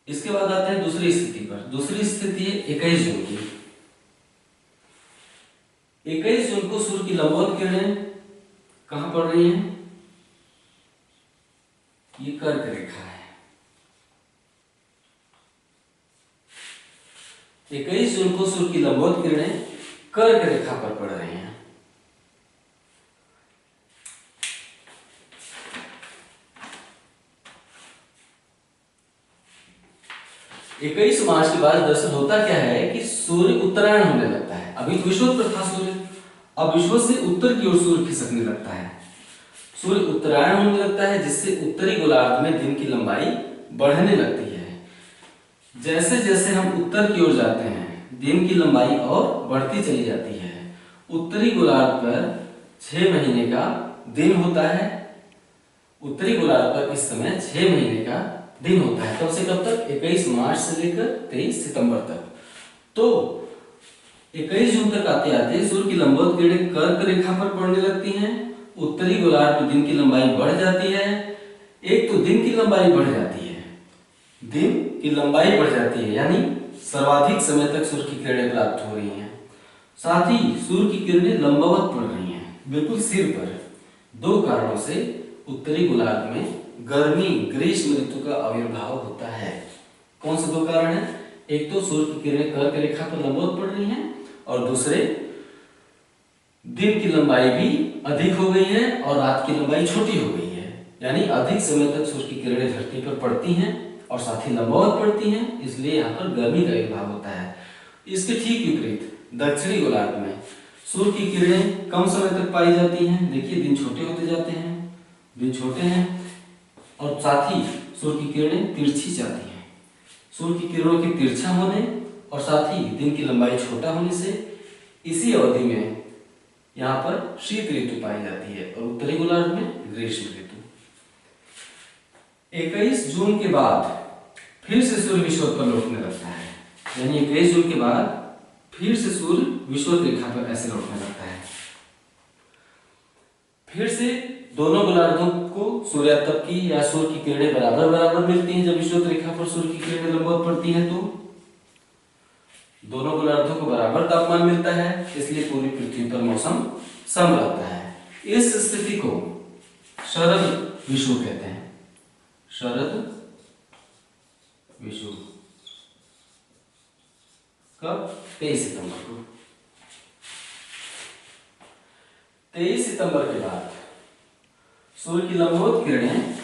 इसके बाद आते हैं दूसरी स्थिति पर। दूसरी स्थिति है 21 जून की। 21 जून को सूर्य की लंबवत किरणें कहां पड़ रही हैं? ये कर्क रेखा है। 21 जून को सूर्य की लंबवत किरणें कर्क रेखा पर पड़ रही हैं। इक्कीस मार्च के बाद दरअसल होता क्या है कि सूर्य उत्तरायण होने लगता है। अभी तो विषुवत पर था सूर्य, अब विषुवत से उत्तर की ओर सूर्य खिसकने लगता है। सूर्य उत्तरायण होने लगता है जिससे उत्तरी गोलार्ध में दिन की लंबाई बढ़ने लगती है। जैसे जैसे हम उत्तर की ओर जाते हैं दिन की लंबाई और बढ़ती चली जाती है। उत्तरी गोलार्ध पर 6 महीने का दिन होता है। उत्तरी गोलार्ध पर इस समय 6 महीने का दिन होता है। कब से कब तक? 21 मार्च से लेकर 23 सितंबर तक। तो 21 जून तक आते आते सूर्य की लंबवत किरणें कर्क रेखा पर पड़ने लगती हैं। उत्तरी गोलार्ध में दिन की लंबाई बढ़ जाती है। एक तो दिन की लंबाई बढ़ जाती है, दिन की लंबाई बढ़ जाती है यानी सर्वाधिक समय तक सूर्य की किरणें प्राप्त हो रही हैं। साथ ही सूर्य की किरणें लंबवत पड़ रही हैं, बिल्कुल सिर पर। दो कारणों से उत्तरी गोलार्ध में गर्मी ग्रीष्म ऋतु का आविर्भाव होता है। कौन से दो कारण हैं? एक तो सूर्य की किरणें कर्क रेखा पर लंबवत पड़ रही हैं और दूसरे दिन की लंबाई भी अधिक हो गई है और रात की लंबाई छोटी हो गई है। यानी अधिक समय तक सूर्य की किरणें धरती पर पड़ती हैं और साथ ही लंबवत पड़ती हैं, इसलिए यहाँ पर गर्मी का आविर्भाव होता है। इसके ठीक विपरीत दक्षिणी गोलार्ध में सूर्य की किरणें कम समय तक पाई जाती हैं। देखिए दिन छोटे होते जाते हैं, दिन छोटे हैं और साथ ही सूर्य की किरणें तिरछी जाती हैं। सूर्य की किरणों के तिरछा होने और साथ ही दिन की लंबाई छोटा होने से इसी अवधि में यहाँ पर शीत ऋतु पाई जाती है और उत्तरी गोलार्ध में ग्रीष्म ऋतु। 21 जून के बाद फिर से सूर्य विषुवत पर लौटने लगता है। यानी 21 जून के बाद फिर से सूर्य विषुवत रेखा पर ऐसे लौटने लगता है। फिर से दोनों गोलार्धों को सूर्यास्त की या सूर्य की किरणें बराबर बराबर मिलती हैं। जब विषुवत रेखा पर सूर्य की किरणें लंबवत पड़ती हैं तो दोनों गोलार्धों को बराबर तापमान मिलता है, इसलिए पूरी पृथ्वी पर मौसम सम रहता है। इस स्थिति को शरद विषुव कहते हैं। शरद विषुव कब? 23 सितंबर को। 23 सितंबर के बाद सूर्य की लंबवत किरणें,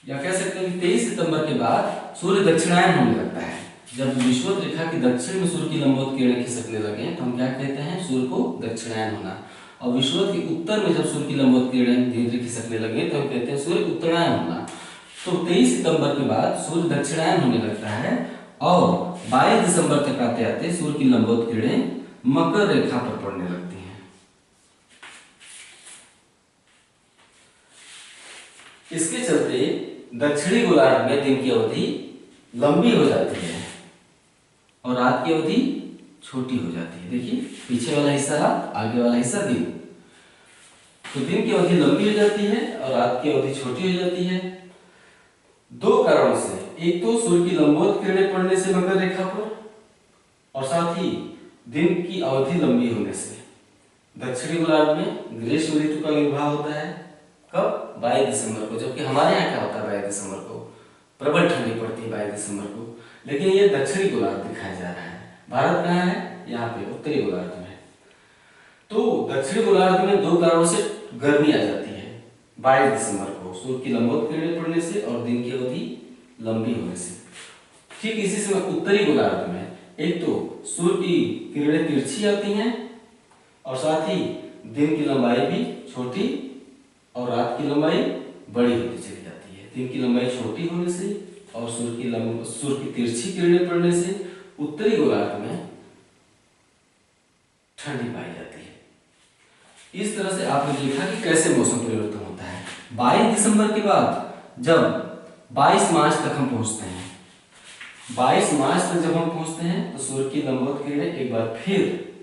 या कह सकते हैं कि 23 सितंबर के बाद सूर्य दक्षिणायन होने लगता है। जब विषुवत रेखा के दक्षिण में सूर्य की लंबवत किरणें खिसकने लगे तो हम क्या कहते हैं? सूर्य को दक्षिणायन होना। और विषुवत के उत्तर में जब सूर्य की लंबवत किरणें धीरे धीरे खिसकने लगे तो हम कहते हैं सूर्य उत्तरायण होना। तो 23 सितंबर के बाद सूर्य दक्षिणायन होने लगता है और 22 दिसंबर तक आते आते सूर्य की लंबवत किरणें मकर रेखा पर पड़ने लगती हैं। इसके चलते दक्षिणी गोलार्ध में दिन की अवधि लंबी हो जाती है और रात की अवधि छोटी हो जाती है। देखिए पीछे वाला हिस्सा रात, आगे वाला हिस्सा दिन। तो दिन की अवधि लंबी हो जाती है और रात की अवधि छोटी हो जाती है। दो कारणों से, एक तो सूर्य की लंबवत किरणें पड़ने से मकर रेखा पर और साथ ही दिन की अवधि लंबी होने से। दक्षिणी गोलार्ध में ग्रीष्म ऋतु का आविर्भाव होता है। कब? 22 दिसंबर को। जबकि हमारे यहाँ क्या होता है? 22 दिसंबर को प्रबल ठंडी पड़ती है 22 दिसंबर को। लेकिन ये दक्षिणी गोलार्ध दिखाया जा रहा है। भारत कहाँ है? यहाँ पे उत्तरी गोलार्ध में। तो दक्षिणी गोलार्ध में दो कारणों से गर्मी आ जाती है 22 दिसंबर को, सूर्य की लंबवत किरणें पड़ने से और दिन की अवधि लंबी होने से। ठीक इसी समय उत्तरी गोलार्ध में एक तो सूर्य की किरणें तिरछी आती हैं और साथ ही दिन की लंबाई भी छोटी और रात की लंबाई बड़ी होती चली जाती है। दिन की लंबाई छोटी होने से और सूर्य की तिरछी किरणें पड़ने से उत्तरी गोलार्ध में ठंडी पाई जाती है। इस तरह से आपने देखा कि कैसे मौसम परिवर्तन होता है। 22 दिसंबर के बाद जब 22 मार्च तक हम पहुंचते हैं, 22 मार्च तक जब हम पहुंचते हैं तो सूर्य की लंबवत किरणें एक बार फिर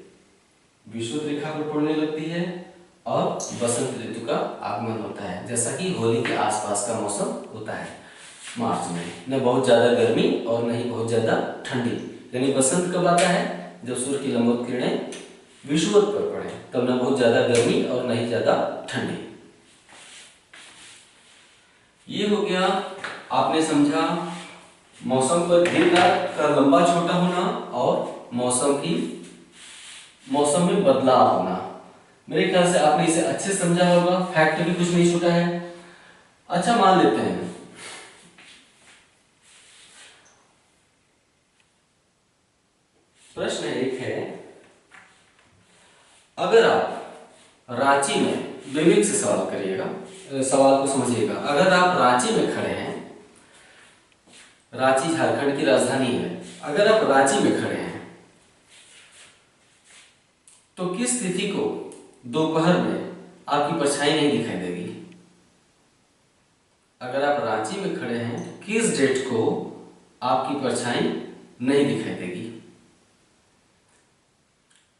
विषुवत रेखा पर पड़ने लगती है और बसंत ऋतु का आगमन होता है, जैसा कि होली के आसपास का मौसम होता है मार्च में। न बहुत ज्यादा गर्मी और न ही बहुत ज्यादा ठंडी, यानी बसंत कब आता है? जब सूर्य की लंबवत किरणें विषुवत पर पड़े, तब न बहुत ज्यादा गर्मी और न ही ज्यादा ठंडी। ये हो गया, आपने समझा मौसम पर दिन रात का लंबा छोटा होना और मौसम में बदलाव होना। मेरे ख्याल से आपने इसे अच्छे से समझा होगा, फैक्ट भी कुछ नहीं छूटा है। अच्छा, मान लेते हैं प्रश्न एक है, अगर आप रांची में, विवेक से सवाल करिएगा, सवाल को समझिएगा। अगर आप रांची में खड़े हैं, रांची झारखंड की राजधानी है, अगर आप रांची में खड़े हैं तो किस तिथि को दोपहर में आपकी परछाई नहीं दिखाई देगी? अगर आप रांची में खड़े हैं, किस डेट को आपकी परछाई नहीं दिखाई देगी?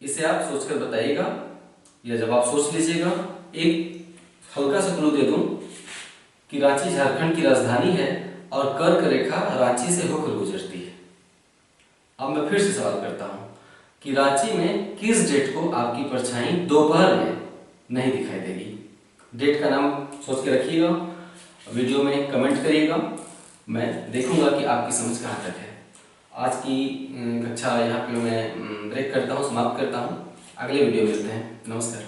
इसे आप सोचकर बताइएगा, या जब आप सोच लीजिएगा, एक हल्का सा क्लू दे दूं कि रांची झारखंड की राजधानी है और कर्क रेखा रांची से होकर गुजरती है। अब मैं फिर से सवाल करता हूं कि रांची में किस डेट को आपकी परछाई दोपहर में नहीं दिखाई देगी? डेट का नाम सोच के रखिएगा, वीडियो में कमेंट करिएगा, मैं देखूंगा कि आपकी समझ कहाँ तक है। आज की कक्षा यहाँ पे मैं ब्रेक करता हूँ, समाप्त करता हूँ। अगले वीडियो मिलते हैं। नमस्कार।